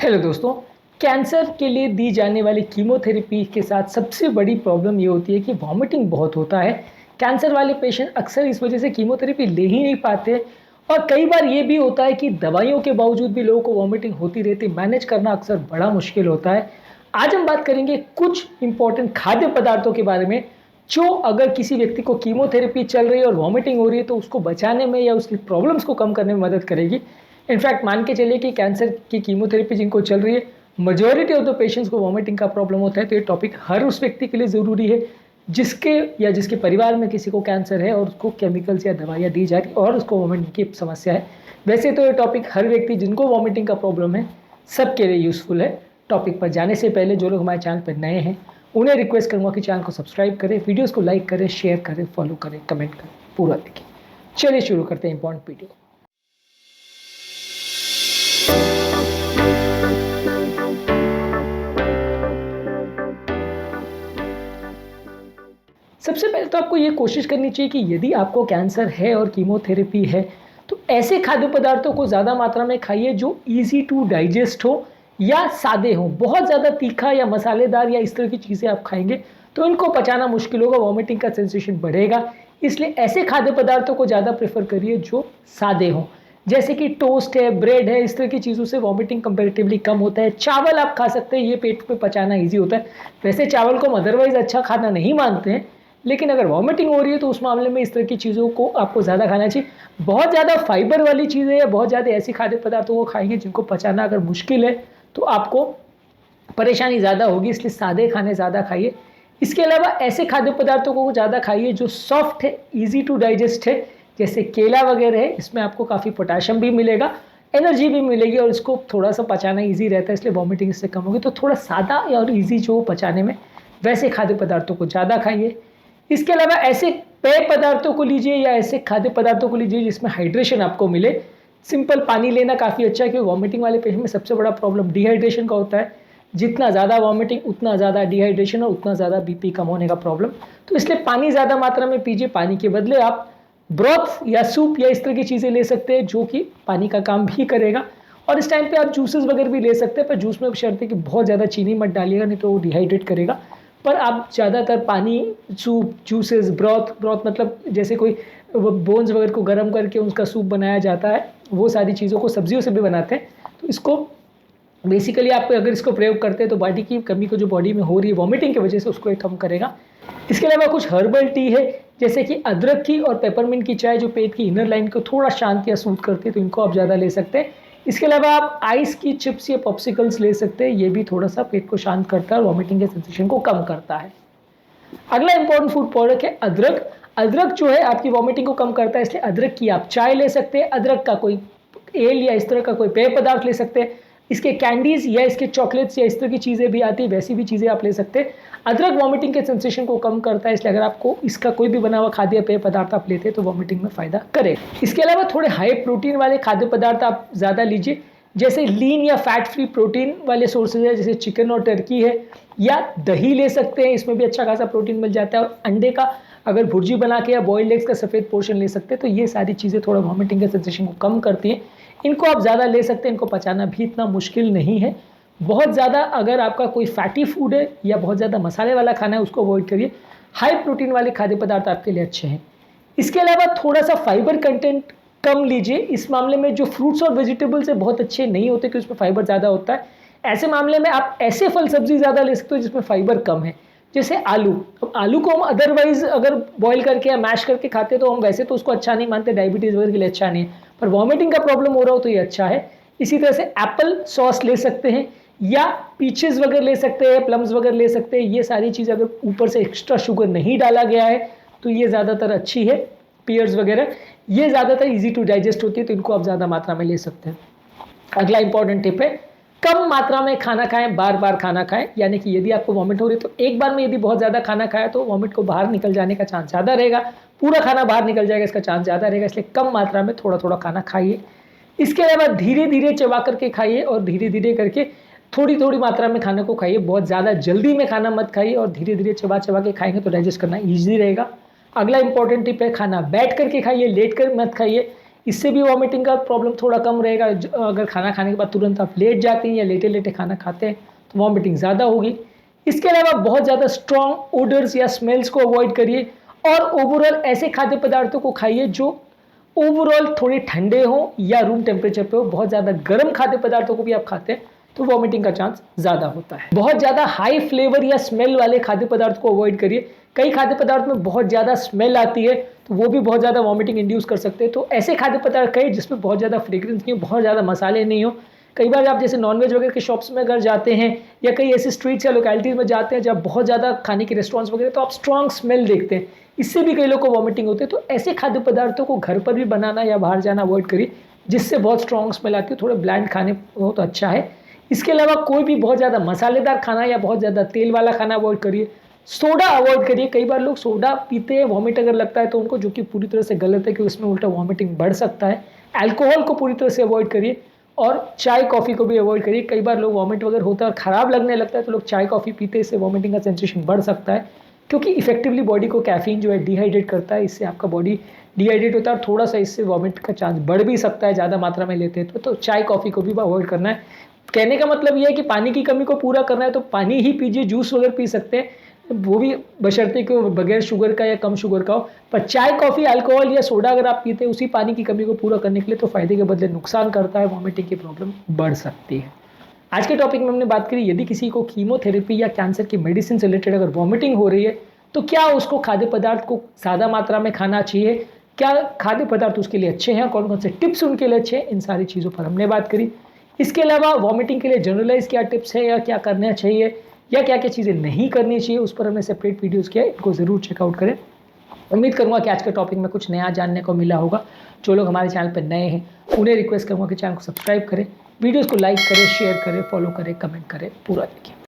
Hello दोस्तों। Cancer के लिए दी जाने वाली कीमोथेरेपी के साथ सबसे बड़ी प्रॉब्लम ये होती है कि वॉमिटिंग बहुत होता है। कैंसर वाले पेशेंट अक्सर इस वजह से कीमोथेरेपी ले ही नहीं पाते और कई बार ये भी होता है कि दवाइयों के बावजूद भी लोगों को वॉमिटिंग होती रहती, मैनेज करना अक्सर बड़ा मुश्किल होता है। आज हम बात करेंगे कुछ इंपॉर्टेंट खाद्य पदार्थों के बारे में जो अगर किसी व्यक्ति को कीमोथेरेपी चल रही है और वॉमिटिंग हो रही है तो उसको बचाने में या उसकी प्रॉब्लम्स को कम करने में मदद करेगी। इनफैक्ट मान के चलिए कि कैंसर की कीमोथेरेपी जिनको चल रही है, मेजॉरिटी ऑफ द पेशेंट्स को वॉमिटिंग का प्रॉब्लम होता है। तो ये टॉपिक हर उस व्यक्ति के लिए ज़रूरी है जिसके या जिसके परिवार में किसी को कैंसर है और उसको केमिकल्स या दवाइयाँ दी जा रही और उसको वॉमिटिंग की समस्या है। वैसे तो ये टॉपिक हर व्यक्ति जिनको वॉमिटिंग का प्रॉब्लम है सबके लिए यूज़फुल है। टॉपिक पर जाने से पहले जो लोग हमारे चैनल पर नए हैं उन्हें रिक्वेस्ट करूँगा कि चैनल को सब्सक्राइब करें, वीडियोस को लाइक करें, शेयर करें, फॉलो करें, कमेंट करें, पूरा देखें। चलिए शुरू करते हैं इंपॉर्टेंट वीडियो। सबसे पहले तो आपको ये कोशिश करनी चाहिए कि यदि आपको कैंसर है और कीमोथेरेपी है तो ऐसे खाद्य पदार्थों को ज़्यादा मात्रा में खाइए जो इजी टू डाइजेस्ट हो या सादे हो। बहुत ज़्यादा तीखा या मसालेदार या इस तरह की चीज़ें आप खाएंगे तो इनको पचाना मुश्किल होगा, वॉमिटिंग का सेंसेशन बढ़ेगा। इसलिए ऐसे खाद्य पदार्थों को ज़्यादा प्रेफर करिए जो सादे हों, जैसे कि टोस्ट है, ब्रेड है। इस तरह की चीज़ों से वॉमिटिंग कंपैरेटिवली कम होता है। चावल आप खा सकते हैं, ये पेट में पचाना ईजी होता है। वैसे चावल को हम अदरवाइज अच्छा खाना नहीं मानते हैं, लेकिन अगर वॉमिटिंग हो रही है तो उस मामले में इस तरह की चीज़ों को आपको ज़्यादा खाना चाहिए। बहुत ज़्यादा फाइबर वाली चीज़ें या बहुत ज़्यादा ऐसी खाद्य पदार्थों को खाएंगे जिनको पचाना अगर मुश्किल है तो आपको परेशानी ज़्यादा होगी, इसलिए सादे खाने ज़्यादा खाइए। इसके अलावा ऐसे खाद्य पदार्थों को ज़्यादा खाइए जो सॉफ्ट है, ईजी टू डाइजेस्ट है, जैसे केला वगैरह है। इसमें आपको काफ़ी पोटाशियम भी मिलेगा, एनर्जी भी मिलेगी और इसको थोड़ा सा पचाना ईजी रहता है, इसलिए वॉमिटिंग इससे कम होगी। तो थोड़ा सादा और ईजी जो पचाने में, वैसे खाद्य पदार्थों को ज़्यादा खाइए। इसके अलावा ऐसे पेय पदार्थों को लीजिए या ऐसे खाद्य पदार्थों को लीजिए जिसमें हाइड्रेशन आपको मिले। सिंपल पानी लेना काफ़ी अच्छा है क्योंकि वॉमिटिंग वाले पेशेंट में सबसे बड़ा प्रॉब्लम डिहाइड्रेशन का होता है। जितना ज़्यादा वॉमिटिंग उतना ज़्यादा डिहाइड्रेशन और उतना ज़्यादा बीपी कम होने का प्रॉब्लम। तो इसलिए पानी ज़्यादा मात्रा में पीजिए। पानी के बदले आप ब्रॉथ या सूप या इस तरह की चीज़ें ले सकते हैं जो कि पानी का काम भी करेगा। और इस टाइम पे आप जूसेस वगैरह भी ले सकते हैं, पर जूस में शर्त है कि बहुत ज़्यादा चीनी मत डालिएगा, नहीं तो वो डिहाइड्रेट करेगा। पर आप ज़्यादातर पानी, सूप, जूसेस, ब्रॉथ मतलब जैसे कोई बोन्स वगैरह को गर्म करके उसका सूप बनाया जाता है, वो सारी चीज़ों को सब्जियों से भी बनाते हैं। तो इसको बेसिकली आप अगर इसको प्रयोग करते हैं तो बॉडी की कमी को जो बॉडी में हो रही है वॉमिटिंग की वजह से उसको कम करेगा। इसके अलावा कुछ हर्बल टी है जैसे कि अदरक की और पेपरमिंट की चाय जो पेट की इनर लाइन को थोड़ा शांत या सूद करती है, तो इनको आप ज़्यादा ले सकते हैं। इसके अलावा आप आइस की चिप्स या पॉप्सिकल्स ले सकते हैं, ये भी थोड़ा सा पेट को शांत करता है और वॉमिटिंग के सेंसेशन को कम करता है। अगला इंपॉर्टेंट फूड प्रोडक्ट है अदरक। अदरक जो है आपकी वॉमिटिंग को कम करता है, इसलिए अदरक की आप चाय ले सकते हैं। अदरक का कोई एल या इस तरह का कोई पेय पदार्थ ले सकते हैं। इसके कैंडीज़ या इसके चॉकलेट्स या इस तरह की चीज़ें भी आती है, वैसी भी चीज़ें आप ले सकते हैं। अदरक वॉमिटिंग के सेंसेशन को कम करता है, इसलिए अगर आपको इसका कोई भी बना हुआ खाद्य पेय पदार्थ आप लेते हैं तो वॉमिटिंग में फ़ायदा करे। इसके अलावा थोड़े हाई प्रोटीन वाले खाद्य पदार्थ आप ज़्यादा लीजिए, जैसे लीन या फैट फ्री प्रोटीन वाले सोर्सेज है, जैसे चिकन और टर्की है, या दही ले सकते हैं, इसमें भी अच्छा खासा प्रोटीन मिल जाता है। और अंडे का अगर भुर्जी बना के या बॉइल्ड एग्स का सफ़ेद पोर्शन ले सकते हैं, तो ये सारी चीज़ें थोड़ा वॉमिटिंग के सेंसेशन को कम करती हैं। इनको आप ज़्यादा ले सकते हैं, इनको पचाना भी इतना मुश्किल नहीं है। बहुत ज़्यादा अगर आपका कोई फैटी फूड है या बहुत ज़्यादा मसाले वाला खाना है उसको अवॉइड करिए। हाई प्रोटीन वाले खाद्य पदार्थ आपके लिए अच्छे हैं। इसके अलावा थोड़ा सा फाइबर कंटेंट कम लीजिए। इस मामले में जो फ्रूट्स और वेजिटेबल्स है बहुत अच्छे नहीं होते क्योंकि उसमें फाइबर ज़्यादा होता है। ऐसे मामले में आप ऐसे फल सब्जी ज़्यादा ले सकते हो जिसमें फाइबर कम है, जैसे आलू। अब आलू को हम अदरवाइज अगर बॉईल करके या मैश करके खाते तो हम वैसे तो उसको अच्छा नहीं मानते, डायबिटीज़ वगैरह के लिए अच्छा नहीं है, पर वॉमिटिंग का प्रॉब्लम हो रहा हो तो ये अच्छा है। इसी तरह से एप्पल सॉस ले सकते हैं या पीचेस वगैरह ले सकते हैं, प्लम्स वगैरह ले सकते हैं। ये सारी चीज़ अगर ऊपर से एक्स्ट्रा शुगर नहीं डाला गया है तो ये ज़्यादातर अच्छी है। पियर्स वगैरह ये ज़्यादातर ईजी टू डाइजेस्ट होती है, तो इनको आप ज़्यादा मात्रा में ले सकते हैं। अगला इंपॉर्टेंट टिप है कम मात्रा में खाना खाएं, बार बार खाना खाएं। यानी कि यदि आपको वॉमिट हो रही है तो एक बार में यदि बहुत ज़्यादा खाना खाया तो वॉमिट को बाहर निकल जाने का चांस ज़्यादा रहेगा, पूरा खाना बाहर निकल जाएगा इसका चांस ज़्यादा रहेगा। इसलिए कम मात्रा में थोड़ा थोड़ा खाना खाइए। इसके अलावा धीरे धीरे चबा करके खाइए और धीरे धीरे करके थोड़ी थोड़ी मात्रा में खाने को खाइए। बहुत ज़्यादा जल्दी में खाना मत खाइए और धीरे धीरे चबा चबा के खाएंगे तो डाइजेस्ट करना ईजी रहेगा। अगला इंपॉर्टेंट टिप है खाना बैठ करके खाइए, लेट कर मत खाइए। इससे भी वॉमिटिंग का प्रॉब्लम थोड़ा कम रहेगा। अगर खाना खाने के बाद तुरंत आप लेट जाते हैं या लेटे लेटे खाना खाते हैं तो वॉमिटिंग ज़्यादा होगी। इसके अलावा बहुत ज़्यादा स्ट्रॉन्ग ओडर्स या स्मेल्स को अवॉइड करिए और ओवरऑल ऐसे खाद्य पदार्थों को खाइए जो ओवरऑल थोड़े ठंडे हो या रूम टेम्परेचर पे हो। बहुत ज़्यादा गर्म खाद्य पदार्थों को भी आप खाते हैं तो वॉमिटिंग का चांस ज़्यादा होता है। बहुत ज़्यादा हाई फ्लेवर या स्मेल वाले खाद्य पदार्थ को अवॉइड करिए। कई खाद्य पदार्थ में बहुत ज़्यादा स्मेल आती है तो वो भी बहुत ज़्यादा वॉमिटिंग इंड्यूस कर सकते हैं। तो ऐसे खाद्य पदार्थ कई जिसमें बहुत ज़्यादा फ्रेग्रेंस नहीं हो, बहुत ज़्यादा मसाले नहीं हो। कई बार आप जैसे नॉनवेज वगैरह के शॉप्स में अगर जाते हैं या कई ऐसे स्ट्रीट्स या लोकेलिटीज़ में जाते हैं जब बहुत ज़्यादा खाने के रेस्टोरेंट्स वगैरह, तो आप स्ट्रॉन्ग स्मेल देखते हैं, इससे भी कई लोगों को वॉमिटिंग होती है। तो ऐसे खाद्य पदार्थों को घर पर भी बनाना या बाहर जाना अवॉइड करिए जिससे बहुत स्ट्रॉन्ग स्मेल आती है। थोड़े ब्लैंड खाने हो तो अच्छा है। इसके अलावा कोई भी बहुत ज़्यादा मसालेदार खाना या बहुत ज़्यादा तेल वाला खाना अवॉइड करिए। सोडा अवॉइड करिए। कई बार लोग सोडा पीते हैं, वॉमिट अगर लगता है तो उनको, जो कि पूरी तरह से गलत है कि उसमें उल्टा वॉमिटिंग बढ़ सकता है। अल्कोहल को पूरी तरह से अवॉइड करिए और चाय कॉफ़ी को भी अवॉइड करिए। कई बार लोग वॉमिट वगैरह होता है और ख़राब लगने लगता है तो लोग चाय कॉफ़ी पीते हैं, इससे वॉमिटिंग का सेंसेशन बढ़ सकता है क्योंकि इफेक्टिवली बॉडी को कैफीन जो है डिहाइड्रेट करता है। इससे आपका बॉडी डिहाइड्रेट होता है और थोड़ा सा इससे वॉमिट का चांस बढ़ भी सकता है ज़्यादा मात्रा में लेते हैं तो चाय कॉफ़ी को भी अवॉइड करना है। कहने का मतलब ये है कि पानी की कमी को पूरा करना है तो पानी ही पीजिए, जूस वगैरह पी सकते हैं, वो भी बशर्ते कि बगैर शुगर का या कम शुगर का हो। पर चाय कॉफ़ी अल्कोहल या सोडा अगर आप पीते हैं उसी पानी की कमी को पूरा करने के लिए तो फ़ायदे के बदले नुकसान करता है, वॉमिटिंग की प्रॉब्लम बढ़ सकती है। आज के टॉपिक में हमने बात करी यदि किसी को कीमोथेरेपी या कैंसर की मेडिसिन से रिलेटेड अगर वॉमिटिंग हो रही है तो क्या उसको खाद्य पदार्थ को ज़्यादा मात्रा में खाना चाहिए, क्या खाद्य पदार्थ उसके लिए अच्छे हैं, कौन कौन से टिप्स उनके लिए अच्छे हैं, इन सारी चीज़ों पर हमने बात करी। इसके अलावा वॉमिटिंग के लिए जनरलाइज क्या टिप्स है या क्या करना चाहिए या क्या क्या चीज़ें नहीं करनी चाहिए उस पर हमने सेपरेट वीडियोस किया है, इनको ज़रूर चेकआउट करें। उम्मीद करूँगा कि आज के टॉपिक में कुछ नया जानने को मिला होगा। जो लोग हमारे चैनल पर नए हैं उन्हें रिक्वेस्ट करूँगा कि चैनल को सब्सक्राइब करें, वीडियोज़ को लाइक करें, शेयर करें, फॉलो करें, कमेंट करें, पूरा देखिए।